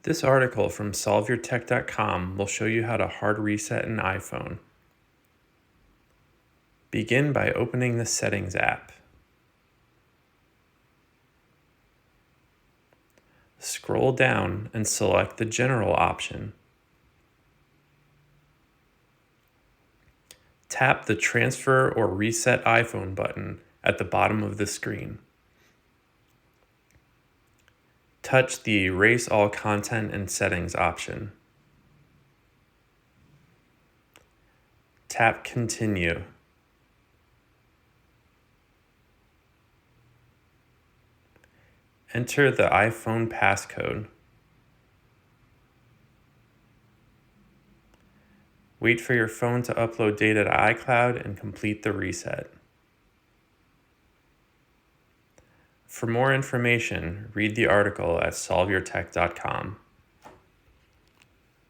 This article from solveyourtech.com will show you how to hard reset an iPhone. Begin by opening the Settings app. Scroll down and select the General option. Tap the Transfer or Reset iPhone button at the bottom of the screen. Touch the Erase All Content and Settings option. Tap Continue. Enter the iPhone passcode. Wait for your phone to upload data to iCloud and complete the reset. For more information, read the article at solveyourtech.com.